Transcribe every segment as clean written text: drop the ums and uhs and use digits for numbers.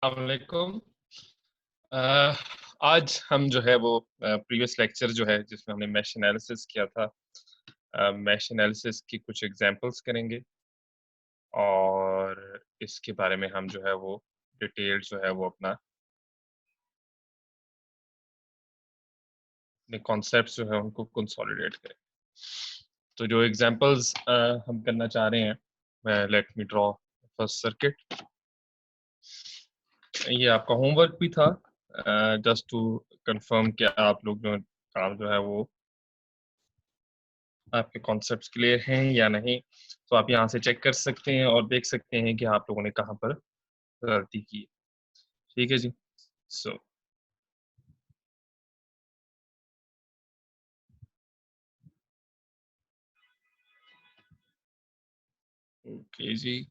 अस्सलामुअलैकुम। अ, आज हम जो है वो प्रीवियस लेक्चर जो है जिसमें हमने मेश एनालिसिस किया था, मेश एनालिसिस की कुछ एग्जांपल्स करेंगे और इसके बारे में हम जो है वो डिटेल जो है वो अपने कॉन्सेप्ट्स जो है उनको कंसोलिडेट करें। तो जो एग्जांपल्स हम करना चाह रहे हैं, let me draw first circuit. ये आपका होमवर्क भी था, जस्ट टू कंफर्म कि आप लोग जो काम जो है वो आपके कॉन्सेप्ट्स क्लियर हैं या नहीं। तो आप यहाँ से चेक कर सकते हैं और देख सकते हैं कि आप लोगों ने कहाँ पर गलती की। ठीक है जी। सो ओके जी।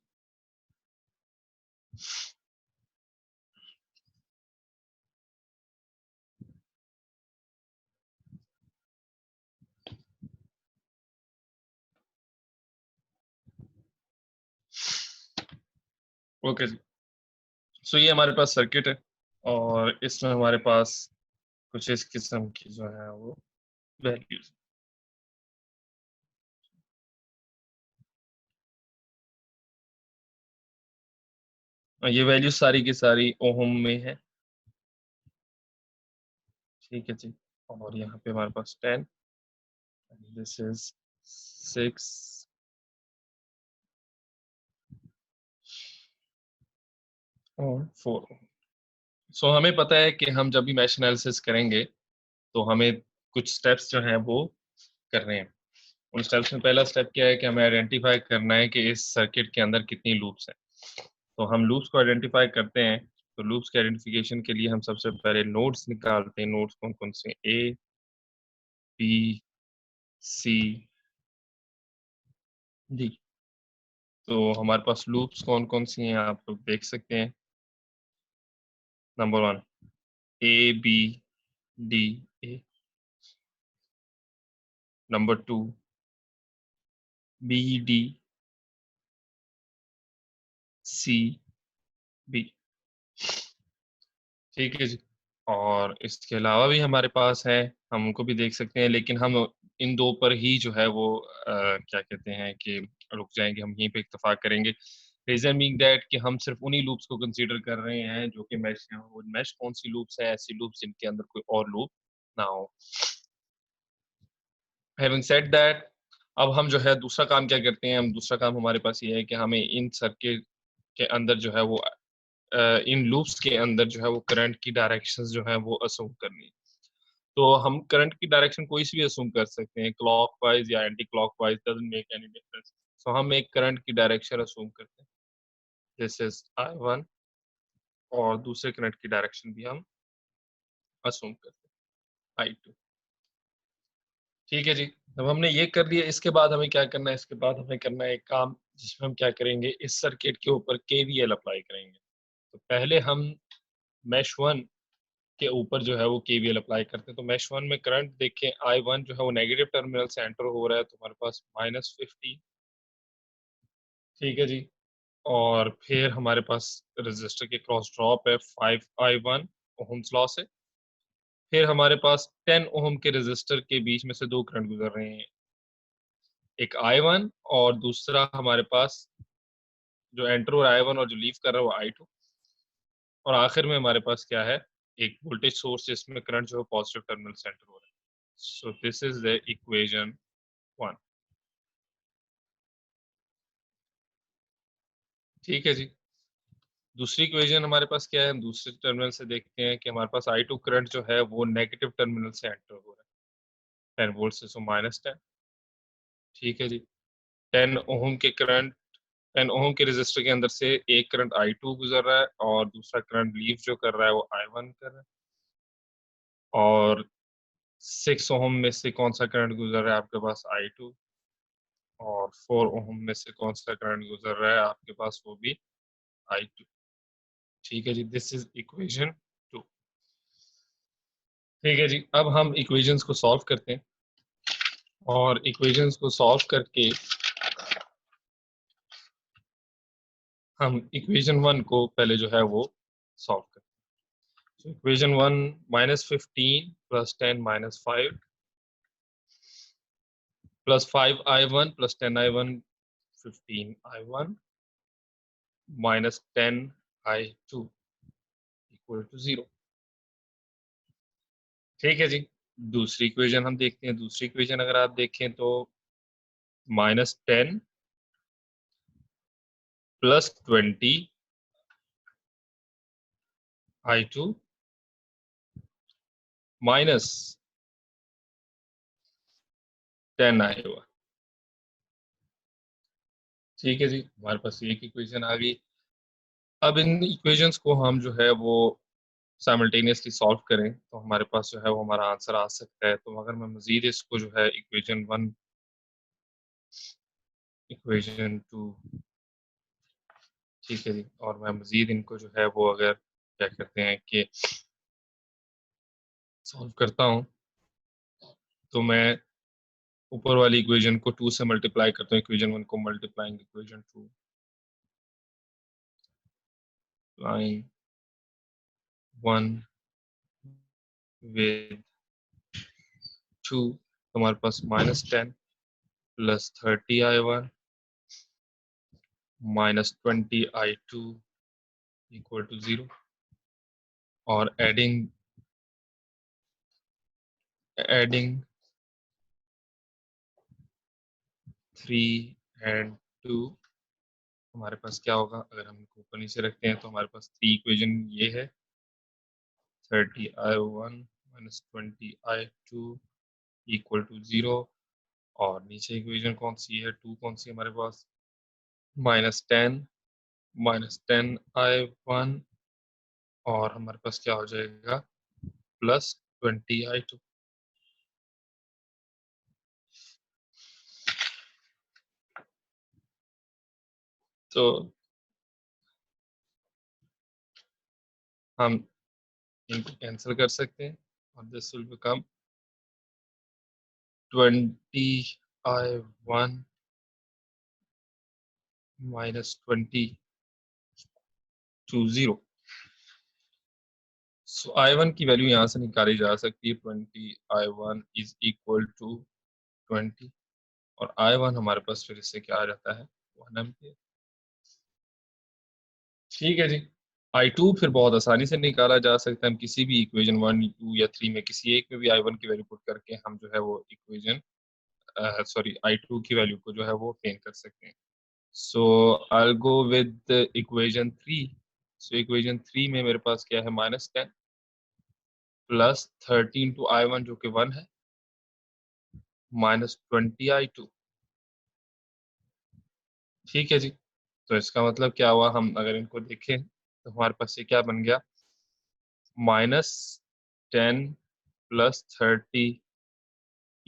ओके जी। सो ये हमारे पास सर्किट है और इसमें हमारे पास कुछ इस किस्म की जो है वो वैल्यूज। ये वैल्यूज सारी की सारी ओहम में है। ठीक है जी। और यहाँ पे हमारे पास 10, दिस इज 6 और 4। सो हमें पता है कि हम जब भी मैश एनालिसिस करेंगे तो हमें कुछ स्टेप्स जो हैं वो करने हैं। उन स्टेप्स में पहला स्टेप क्या है कि हमें आइडेंटिफाई करना है कि इस सर्किट के अंदर कितनी लूप्स हैं। तो हम लूप्स को आइडेंटिफाई करते हैं। तो लूप्स के आइडेंटिफिकेशन के लिए हम सबसे पहले नोड्स निकालते हैं। नोड्स कौन कौन से? ए, बी, सी, डी। तो हमारे पास लूप्स कौन कौन सी हैं आप लोग देख सकते हैं। Number 1 A B D A. Number 2 B D C B. ठीक है जी। और इसके अलावा भी हमारे पास है, हम उनको भी देख सकते हैं, लेकिन हम इन दो पर ही जो है वो क्या कहते हैं कि रुक जाएंगे, हम यहीं पे इत्तेफाक करेंगे। रीजन बीइंग दैट कि हम सिर्फ उन्हीं लूप्स को कंसीडर कर रहे हैं जो कि मैश हैं। वो मैश कौन सी लूप्स है? ऐसी लूप्स जिनके अंदर कोई और लूप ना हो। हैविंग सेड दैट, अब हम जो है दूसरा काम क्या करते हैं? हम दूसरा काम हमारे पास ये है कि हमें इन सर्किट के अंदर जो है वो इन लूप्स के अंदर जो है वो करंट की डायरेक्शंस जो है वो असूम करनी है। तो हम करंट की डायरेक्शन कोई सी भी असूम कर सकते हैं, क्लॉकवाइज या anti clockwise, doesn't make any difference. So हम एक करंट की डायरेक्शन असूम करते हैं, दिस इज I1, और दूसरे करंट की डायरेक्शन भी हम असूम करते हैं, I2। ठीक है जी। अब हमने ये कर लिया, इसके बाद हमें क्या करना है? इसके बाद हमें करना है एक काम जिसमें हम क्या करेंगे, इस सर्किट के ऊपर KVL अप्लाई करेंगे। तो पहले हम मैश 1 के ऊपर जो है वो KVL अप्लाई करते हैं। तो मैश 1 में करंट देखें, I1 जो है वो नेगेटिव टर्मिनल से एंटर हो रहा है, तो हमारे पास -50। ठीक है जी। और फिर हमारे पास रजिस्टर के क्रॉस ड्रॉप है 5I1 ओहम्स लॉ से। फिर हमारे पास 10 ओहम के रजिस्टर के बीच में से दो करंट गुजर रहे हैं, एक I1 और दूसरा हमारे पास जो एंटर हो रहा है I1 और जो लीव कर रहा है वो I2। और आखिर में हमारे पास क्या है? एक वोल्टेज सोर्स जिसमें करंट जो है पॉजिटिव टर्मिनल से एंटर हो रहा है। सो दिस इज द इक्वेशन 1। ठीक है जी। दूसरी इक्वेशन हमारे पास क्या है? हम दूसरे टर्मिनल से देखते हैं कि हमारे पास I2 करंट जो है वो नेगेटिव टर्मिनल से एंटर हो रहा है 10 वोल्ट से, सो -10। ठीक है जी। 10 ओहम के करंट 10 ओहम के रेजिस्टर के अंदर से एक करंट I2 गुजर रहा है और दूसरा करंट लीव जो कर रहा है वो I1 कर रहा है। और 6 ओहम में से कौन सा करंट गुजर रहा है आपके पास? I2। और 4 ओहम में से कौन सा करंट गुजर रहा है आपके पास? वो भी I2। ठीक है जी। This is equation 2। ठीक है जी। अब हम इक्वेशंस को सॉल्व करते हैं और इक्वेशंस को सॉल्व करके हम इक्वेशन 1 को पहले जो है वो सॉल्व करते हैं। So equation 1 -15 + 10 - 5 + 5i1 + 10i1 15i1 - 10i2 = 0। ठीक है जी। दूसरी इक्वेशन हम देखते हैं। दूसरी इक्वेशन अगर आप देखें तो -10 + 20i2 - 10i1। ठीक है जी, हमारे पास एक इक्वेशन आ गई। अब इन इक्वेशंस को हम जो है वो साइमल्टेनियसली सॉल्व करें तो हमारे पास जो है वो हमारा आंसर आ सकता है। तो अगर मैं मज़ीद इसको जो है इक्वेशन 1, इक्वेशन 2, ठीक है जी, और मैं मज़ीद इनको जो है वो अगर क्या कहते हैं कि सॉल्व करता हूँ, तो मैं ऊपर वाली इक्वेशन को 2 से मल्टीप्लाई करता हूँ, इक्वेशन 1 को मल्टीप्लाइंग इक्वेशन 2 line 1 with 2, तो हमारे पास -10 + 30i1 - 20i2 = 0, और एडिंग 3 and 2, हमारे पास क्या होगा? अगर हम इनको ऊपर नीचे रखते हैं तो हमारे पास 3 इक्वेशन ये है, 30i1 - 20i2 = 0, और नीचे इक्वेशन कौन सी है? 2 कौन सी है हमारे पास? -10 - 10i1, और हमारे पास क्या हो जाएगा? +20i2। तो हम इनको कैंसिल कर सकते हैं, और this will become 20i1 - 20 to 0। So i1 की वैल्यू यहाँ से निकाली जा सकती है, 20i1 = 20, और i1 हमारे पास फिर इससे क्या आ जाता है? 1 एम्पियर। ठीक है जी। i2 फिर बहुत आसानी से निकाला जा सकता है। हम किसी भी इक्वेशन 1, 2 या 3 में किसी एक में भी i1 की वैल्यू पुट करके हम जो है वो इक्वेशन सॉरी i2 की वैल्यू को जो है वो obtain कर सकते हैं। So I will go with equation 3। So equation 3 में मेरे पास क्या है? -10 + 13 to i1 जो कि 1 है, -20i2। ठीक है जी। तो इसका मतलब क्या हुआ? हम अगर इनको देखें तो हमारे पास ये क्या बन गया? -10 + 30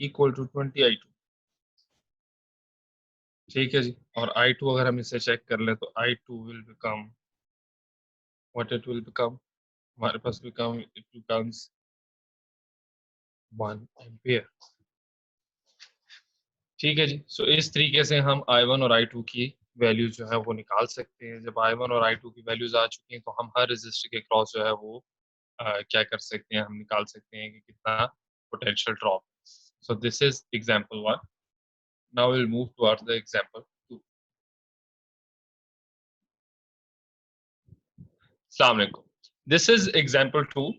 = 20i2। ठीक है जी। और i2 अगर हम इसे चेक कर लें तो i2 will become what it will become? हमारे पास इट बिकम्स 1 एम्पियर। ठीक है जी। सो इस तरीके से हम i1 और i2 की वैल्यू जो है वो निकाल सकते हैं। जब i1 और i2 की वैल्यूज़ आ चुकी हैं तो हम हर रेज़िस्टर के क्रॉस जो है वो क्या कर सकते हैं? हम निकाल सकते हैं कि कितना potential drop. So this is example 1। Now will move towards the example 2। अस्सलाम वालेकुम। दिस इज़ एग्जांपल 2,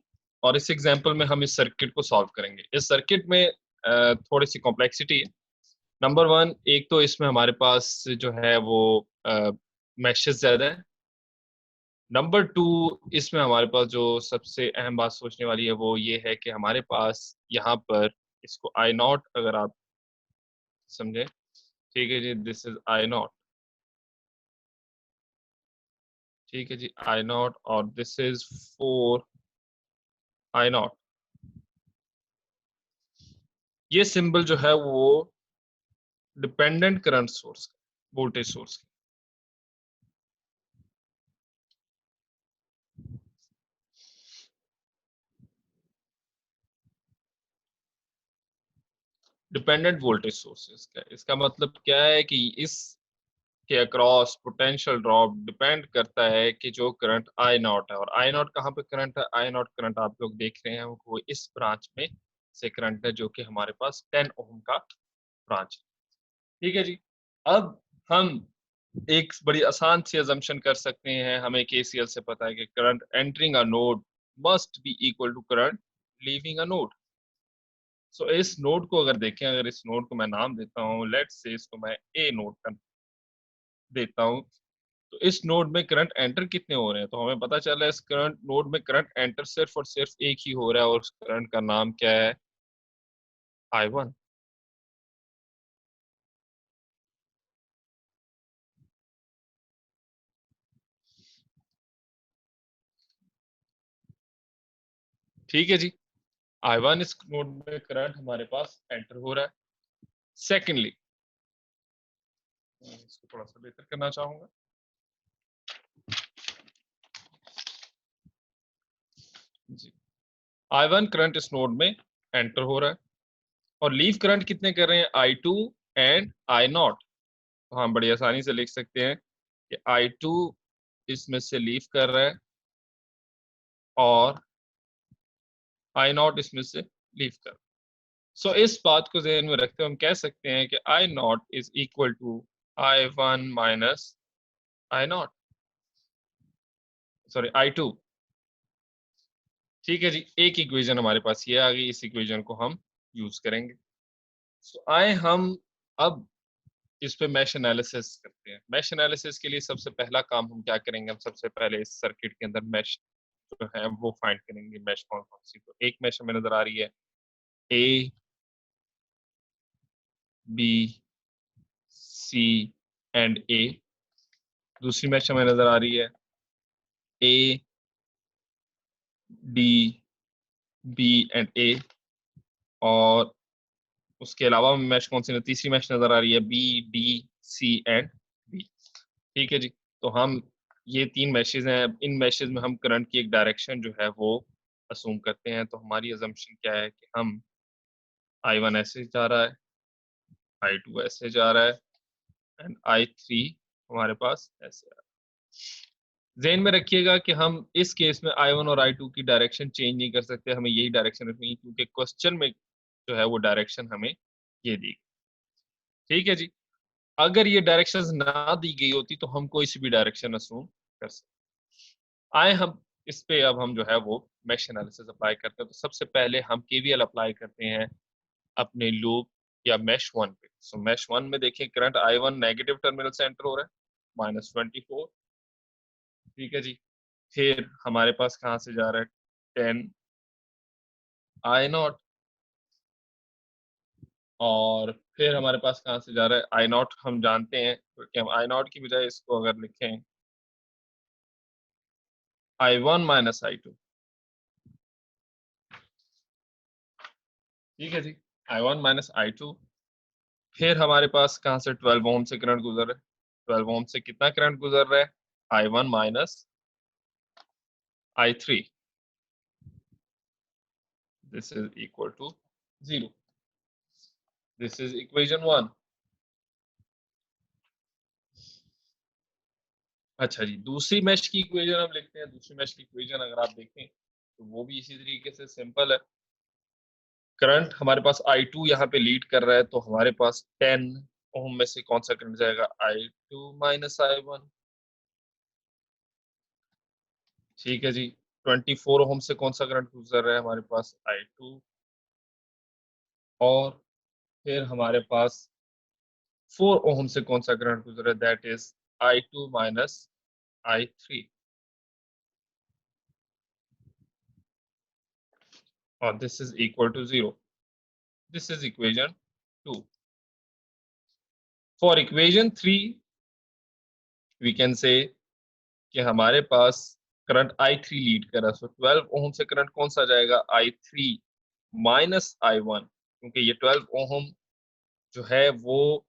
और इस एग्जांपल में हम इस सर्किट को सॉल्व करेंगे। इस सर्किट में थोड़ी-सी कॉम्प्लेक्सिटी है। नंबर 1, एक तो इसमें हमारे पास जो है वो मैशेस ज़्यादा हैं। नंबर 2, इसमें हमारे पास जो सबसे अहम बात सोचने वाली है वो ये है कि हमारे पास यहाँ पर इसको आई नॉट अगर आप समझें, ठीक है जी, दिस इज़ आई नॉट, ठीक है जी, आई नॉट, और दिस इज़ 4 आई नॉट। ये सिंबल जो है वो dependent current source, voltage source, dependent voltage sources का। इसका मतलब क्या है कि इस के अक्रॉस पोटेंशियल ड्रॉप डिपेंड करता है कि जो करंट आई नॉट है, और आई नॉट कहाँ पे करंट है, आई नॉट करंट आप लोग देख रहे हैं वो इस ब्रांच में से करंट है जो कि हमारे पास 10 ओम का ब्रांच है। ठीक है जी। अब हम एक बड़ी आसान सी अजम्पशन कर सकते हैं, हमें केसीएल से पता है कि current entering a node must be equal to current leaving a node. So इस नोड को अगर देखें, अगर इस नोड को मैं नाम देता हूँ, लेट्स से इसको मैं ए नोड का देता हूँ, तो इस नोड में करंट एंटर कितने हो रहे हैं, तो हमें पता चला है इस करंट नोड में करंट एंटर सिर्फ और सिर्फ एक ही हो रहा है, और उस करंट का नाम क्या है, I1। ठीक है जी, I1 इस नोड में करंट हमारे पास एंटर हो रहा है। सेकेंडली, इसको थोड़ा सा बेहतर करना चाहूंगा। जी, I1 करंट इस नोड में एंटर हो रहा है, और लीव करंट कितने कर रहे हैं, I2 एंड I0। तो हम बड़ी आसानी से लिख सकते हैं कि I2 इसमें से लीव कर रहा है और I0 इसमें से लीव कर रहा है। सो इस बात को ध्यान में रखते हुए हम कह सकते हैं कि I0 is equal to I1 minus I0, sorry I2। ठीक है जी, एक इक्वेशन हमारे पास ये आ गई, इस इक्वेशन को हम यूज करेंगे। सो आए हम अब इस पे मैश एनालिसिस करते हैं। मैश एनालिसिस के लिए सबसे पहला काम हम क्या करेंगे, हम सबसे पहले इस सर्किट के अंदर मैश जो है वो फाइंड करेंगे, मैश कौन कौन सी। तो एक मैश हमें नजर आ रही है ए बी सी एंड ए। दूसरी मैश हमें नजर आ रही है ए डी बी एंड ए। और उसके अलावा मैश कौन सी, तीसरी मैश नजर आ रही है B D C and B. ठीक है जी। तो हम ये तीन मैशेज हैं, इन मैशेज में हम करंट की एक डायरेक्शन जो है वो असूम करते हैं। तो हमारी अजम्पशन क्या है कि हम I1 ऐसे जा रहा है, I2 ऐसे जा रहा है, एंड I3 हमारे पास ऐसे आ रहा है। ध्यान में रखिएगा कि हम इस केस में I1 और I2 की डायरेक्शन चेंज नहीं कर सकते, हमें यही डायरेक्शन रखनी है, क्योंकि क्वेश्चन में जो है वो डायरेक्शन हमें ये दी। ठीक है जी। अगर ये डायरेक्शंस ना दी गई होती तो हम कोई सी भी डायरेक्शन असूम कर सकते। आए हम इस पे, अब हम जो है वो मैश एनालिसिस अप्लाई करते हैं। तो सबसे पहले हम केवीएल अप्लाई करते हैं अपने लूप या मैश वन पे। सो मैश वन में देखिए करंट I1 नेगेटिव टर्मिनल से एंटर हो रहा है, -24। ठीक है जी। फिर हमारे पास कहाँ से जा रहा है, 10 I0। और फिर हमारे पास कहाँ से जा रहा है, I0 हम जानते हैं, क्योंकि हम I0 की बजाय इसको अगर लिखें I1 माइनस I2। ठीक है जी, I1 माइनस I2। फिर हमारे पास कहाँ से 12 ओम से करंट गुजर रहा है, 12 ओम से कितना करंट गुजर रहा है, I1 minus I3। This is equal to 0। This is equation 1। अच्छा जी, दूसरी मैश की इक्वेशन हम लिखते हैं। दूसरी मैश की इक्वेशन अगर आप देखें तो वो भी इसी तरीके से सिंपल है। करंट हमारे पास I2 यहाँ पे लीड कर रहा है, तो हमारे पास 10 ओम में से कौन सा करंट जाएगा, I2 माइनस I1। ठीक है जी। 24 ओम से कौन सा करंट गुजर रहा है, हमारे पास I2। और फिर हमारे पास 4 ओम से कौन सा करंट गुजर रहा है, that is I2 minus I3। और this is equal to 0। This is equation 2। For equation 3 we can say कि हमारे पास करंट I3 लीड कर रहा है, सो 12 ओम से करंट कौन सा जाएगा, I3 माइनस I1। क्योंकि ये 12 ओम जो है वो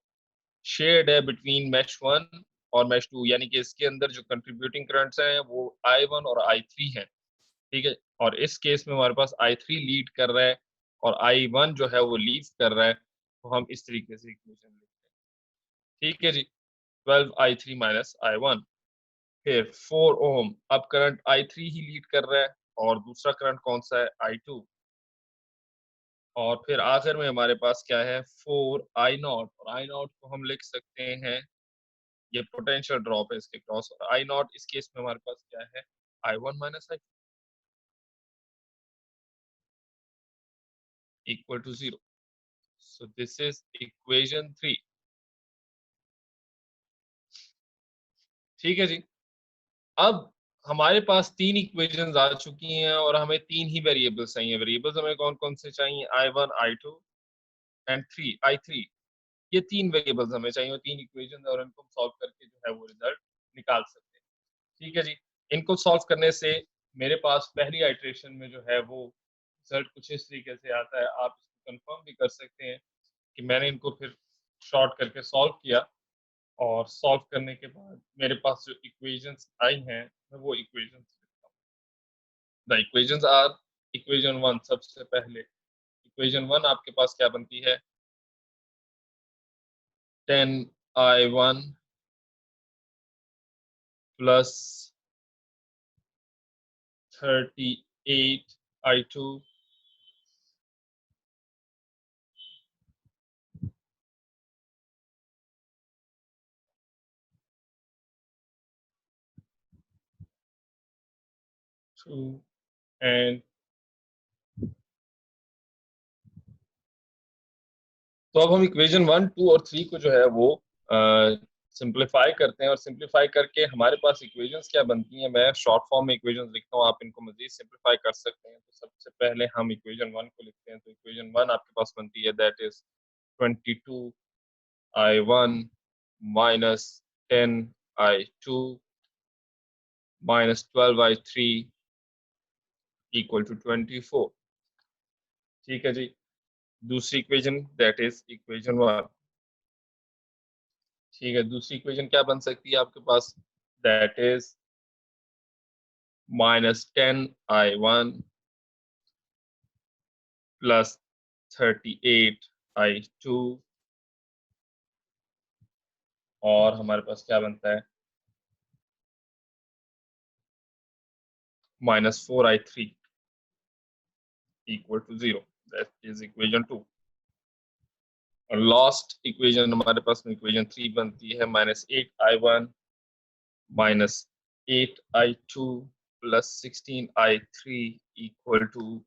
शेयर्ड है बिटवीन मैश वन और मैश टू, यानी कि इसके अंदर जो कंट्रीब्यूटिंग करंट्स हैं वो I1 और I3 हैं। ठीक है। और इस केस में हमारे पास I3 लीड कर रहा है और I1 जो है वो लीव कर रहा है, तो हम इस तरीके से इक्वेशन लिखते हैं। ठीक है जी। 12i3 minus i1। फिर 4 ओम, अब करंट i3 ही लीड कर रहा है और दूसरा करंट कौन सा है, i2। और फिर आखिर में हमारे पास क्या है, 4i0, और i0 को हम लिख सकते हैं, ये पोटेंशियल ड्रॉप है इसके क्रॉस, और i0 इस केस में हमारे पास क्या है, i1 minus i equal to 0। So this is equation 3। ठीक है जी। अब हमारे पास तीन इक्वेशंस आ चुकी हैं और हमें तीन ही वेरिएबल्स चाहिए। वेरिएबल्स हमें कौन कौन से चाहिए, i1, i2 एंड i3। ये तीन वेरिएबल्स हमें चाहिए, तीन इक्वेशंस, और इनको सॉल्व करके जो है वो रिजल्ट निकाल सकते हैं। ठीक है जी। इनको सॉल्व करने से मेरे पास पहली आइट्रेशन में जो है वो रिजल्ट कुछ इस तरीके से आता है। आप इसको कंफर्म भी कर सकते हैं कि मैंने इनको फिर शॉर्ट करके सॉल्व किया, और सॉल्व करने के बाद मेरे पास जो इक्वेशंस आई हैं, मैं वो इक्वेशंस लिखता हूँ। द इक्वेशंस आर, इक्वेशन 1 सबसे पहले, इक्वेशन 1 आपके पास क्या बनती है, 10i1 प्लस 38i2 एंड, तो अब हम इक्वेशन 1, 2 और 3 को जो है वो सिंप्लीफाई करते हैं, और सिंप्लीफाई करके हमारे पास इक्वेशंस क्या बनती हैं। मैं शॉर्ट फॉर्म में इक्वेशंस लिखता हूँ, आप इनको मजीद सिंप्लीफाई कर सकते हैं। तो सबसे पहले हम इक्वेशन 1 को लिखते हैं। तो इक्वेशन 1 आपके पास बनती है, that is 22i1 minus 10i2 minus 12i3 equal to 24। ठीक है जी। दूसरी इक्वेशन, दैट इज इक्वेशन 1। ठीक है, दूसरी इक्वेशन क्या बन सकती है आपके पास, that is minus 10i1 plus 38i2, और हमारे पास क्या बनता है, minus 4i3 equal to 0। That is equation 2। और लास्ट इक्वेशन हमारे पास में इक्वेशन 3 बनती है, minus 8i1 minus 8i2 plus 16i3 equal to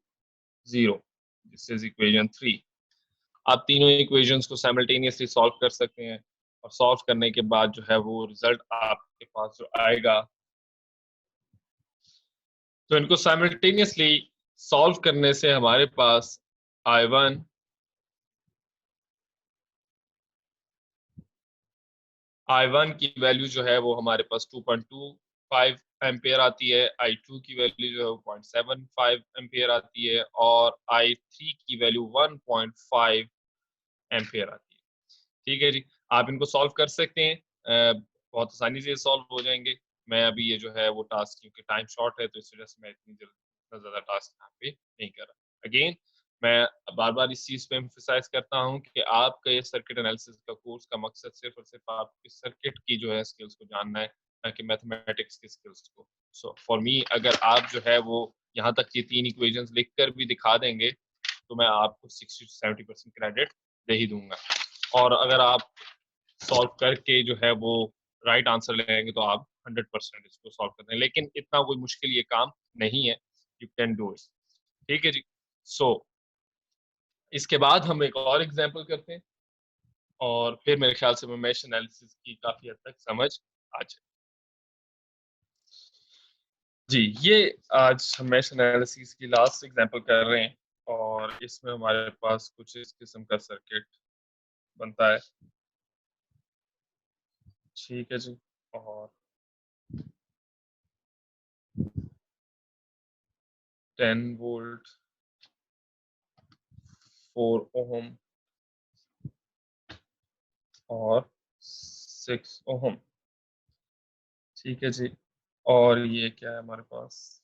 0। This is equation 3। आप तीनों इक्वेशंस को साइमल्टेनियसली सॉल्व कर सकते हैं, और सॉल्व करने के बाद जो है वो रिजल्ट आपके पास जो आएगा, तो इनको साइमल्टेनियसली सॉल्व करने से हमारे पास i1 की वैल्यू जो है वो हमारे पास 2.25 एम्पियर आती है, i2 की वैल्यू जो है वो 0.75 एम्पियर आती है, और i3 की वैल्यू 1.5 एम्पियर आती है। ठीक है जी। आप इनको सॉल्व कर सकते हैं, बहुत आसानी से सॉल्व हो जाएंगे। मैं अभी ये जो है वो टास्क, क्योंकि टाइम शॉर्ट है तो इस वजह से मैं इतनी जल्द इतना ज़्यादा टास्क यहाँ पे नहीं कर रहा। अगेन मैं बार बार इस चीज़ पे एम्फसाइज करता हूँ कि आपका ये सर्किट एनालिसिस का कोर्स का मकसद सिर्फ और सिर्फ आपकी सर्किट की जो है स्किल्स को जानना है, ना कि मैथमेटिक्स की स्किल्स को। सो फॉर मी, अगर आप जो है वो यहाँ तक ये तीन इक्वेशंस लिख कर भी दिखा देंगे, तो मैं आपको 60 से 70% क्रेडिट दे ही दूंगा। और अगर आप सॉल्व करके जो है वो राइट आंसर लेंगे, तो आप 100% इसको सॉल्व करते हैं। लेकिन इतना कोई मुश्किल ये काम नहीं है, यू कैन डू इट। ठीक है जी। सो इसके बाद हम एक और एग्जांपल करते हैं, और फिर मेरे ख्याल से मैश एनालिसिस की काफी हद तक समझ आ जाए। जी, ये आज हम मैश एनालिसिस की लास्ट एग्जांपल कर रहे हैं, और इसमें हमारे पास कुछ इस किस्म का सर्किट बनता है। ठीक है जी। और 10 वोल्ट, 4 ओम और 6 ओम। ठीक है जी। और ये क्या है हमारे पास,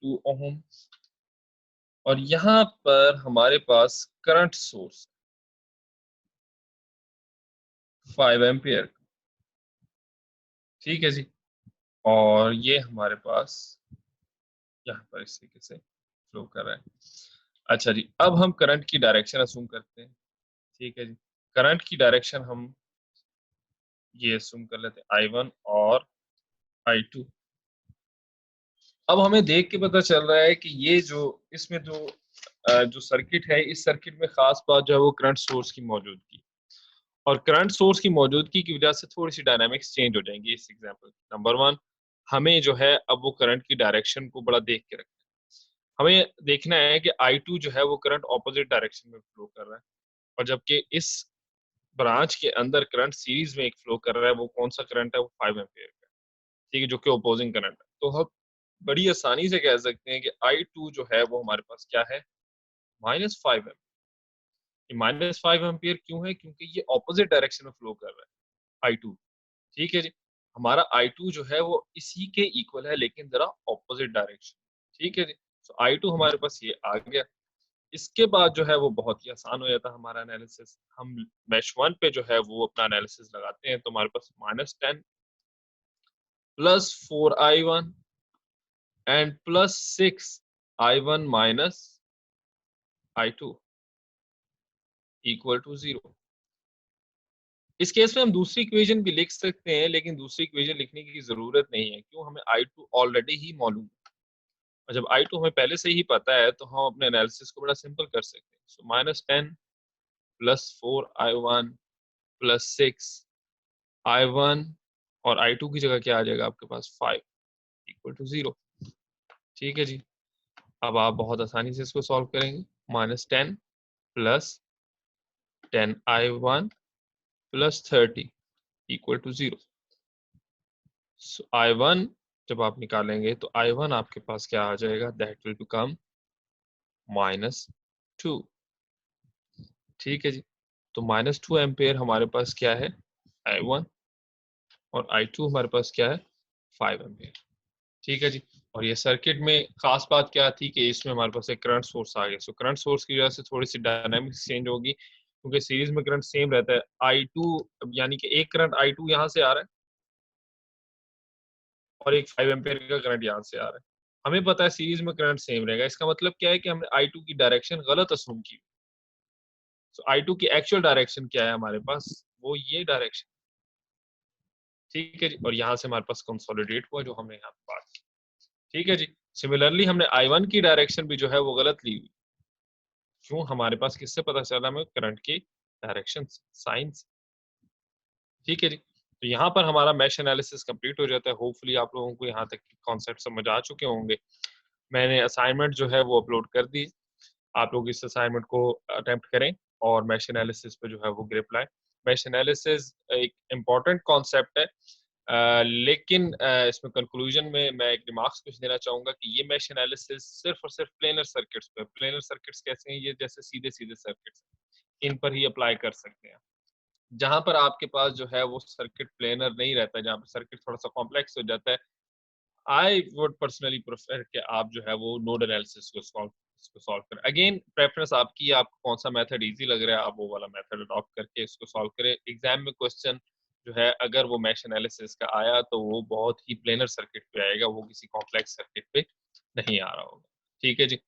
2 ओम, और यहाँ पर हमारे पास करंट सोर्स 5 एम्पियर। ठीक है जी। और ये हमारे पास यहाँ पर इस तरीके से फ्लो कर रहा है। अच्छा जी, अब हम करंट की डायरेक्शन असूम करते हैं। ठीक है जी। करंट की डायरेक्शन हम ये असूम कर लेते हैं I1 और I2। अब हमें देख के पता चल रहा है कि ये जो इसमें जो सर्किट है, इस सर्किट में खास बात जो है वो करंट सोर्स की मौजूदगी, और करंट सोर्स की मौजूदगी की वजह से थोड़ी सी डायनामिक्स चेंज हो जाएंगी इस एग्जांपल। नंबर वन, हमें जो है अब वो करंट की डायरेक्शन को बड़ा देख के रखना है। हमें देखना है कि I2 जो है वो करंट ऑपोजिट डायरेक्शन में फ्लो कर रहा है, और जबकि इस ब्रांच के अंदर करंट सीरीज में एक फ्लो कर रहा है। वो कौन सा करंट है? वो 5 एम्पियर का है। ठीक है, जो कि अपोजिंग करंट है। तो हम बड़ी आसानी से कह सकते हैं कि I2 जो है वो हमारे पास क्या है? -5 एम्पियर। ये -5 एम्पियर क्यों है? क्योंकि ये ऑपोजिट डायरेक्शन में फ्लो कर रहा है I2। ठीक है जी। हमारा I2 जो है वो इसी के इक्वल है, लेकिन जरा ऑपोजिट डायरेक्शन। ठीक है जी। तो I2 हमारे पास ये आ गया। इसके बाद जो है वो बहुत ही आसान हो जाता है हमारा एनालिसिस। हम मेश 1 पे जो है वो अपना एनालिसिस लगाते हैं, तो हमारे पास -10 plus 4I1 and plus 6I1 minus I2 equal to 0। इस केस में हम दूसरी इक्वेशन भी लिख सकते हैं, लेकिन दूसरी इक्वेशन लिखने की जरूरत नहीं है। क्यों? हमें I2 ऑलरेडी ही मालूम है, और जब I2 हमें पहले से ही पता है तो हम अपने एनालिसिस को बड़ा सिंपल कर सकते हैं। सो -10 प्लस 4I1 प्लस 6I1, और I2 की जगह क्या आ जाएगा आपके पास? 5 इक्वल टू 0। ठीक है जी। अब आप बहुत आसानी से इसको सॉल्व करेंगे। -10 plus 10I1 plus 30 equal to 0। I1 जब आप निकालेंगे तो I1 आपके पास क्या आ जाएगा? That will become -2। ठीक है जी। तो -2 एम्पेयर हमारे पास क्या है? I1, और I2 हमारे पास क्या है? 5 एम्पेयर। ठीक है जी। और ये सर्किट में खास बात क्या थी कि इसमें हमारे पास एक करंट सोर्स आ गया। सो करंट सोर्स की वजह से थोड़ी सी डायनामिक्स चेंज होगी, क्योंकि सीरीज में करंट सेम रहता है। I2 यानी कि एक करंट I2 यहाँ से आ रहा है, और एक 5 एम्पियर का करंट यहाँ से आ रहा है। हमें पता है सीरीज में करंट सेम रहेगा। इसका मतलब क्या है कि हमने I2 की डायरेक्शन गलत असूम की। सो I2 की एक्चुअल डायरेक्शन क्या है हमारे पास? वो ये डायरेक्शन। ठीक है जी। और यहाँ से हमारे पास कंसोलिडेट हुआ जो हमने यहाँ पे बात की। ठीक है जी। सिमिलरली हमने I1 की डायरेक्शन भी जो है वो गलत ली हुई। क्यों? हमारे पास किससे पता चला? हमें करंट की डायरेक्शन, साइन। ठीक है जी। तो यहाँ पर हमारा मैश एनालिसिस कंप्लीट हो जाता है। होपफुली आप लोगों को यहाँ तक कॉन्सेप्ट समझ आ चुके होंगे। मैंने असाइनमेंट जो है वो अपलोड कर दी। आप लोग इस असाइनमेंट को अटेम्प्ट करें और मैश एनालिसिस पे जो है वो ग्रिप लाएं। मैश एनालिसिस एक इम्पॉर्टेंट कॉन्सेप्ट है, लेकिन इसमें कंक्लूजन में मैं एक रिमार्क्स कुछ देना चाहूंगा कि ये मैश एनालिसिस सिर्फ और सिर्फ प्लेनर सर्किट्स पे। प्लेनर सर्किट्स कैसे हैं? ये जैसे सीधे सीधे सर्किट्स, इन पर ही अप्लाई कर सकते हैं। जहां पर आपके पास जो है वो सर्किट प्लेनर नहीं रहता, जहां पर सर्किट थोड़ा सा कॉम्प्लेक्स हो जाता है, आई वुड पर्सनली प्रेफर कि आप जो है वो नोड एनालिसिस को सॉल्व करें। अगेन प्रेफरेंस आपकी है, आपको कौन सा मेथड इजी लग रहा है, आप वो वाला मेथड अडॉप्ट करके इसको सॉल्व करें। एग्जाम में क्वेश्चन जो है अगर वो मैश एनालिसिस का आया तो वो बहुत ही प्लेनर सर्किट पे आएगा, वो किसी कॉम्प्लेक्स सर्किट पे नहीं आ रहा होगा। ठीक है जी।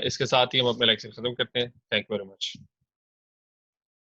इसके साथ ही हम अपने लेक्चर खत्म करते हैं। Thank you very much.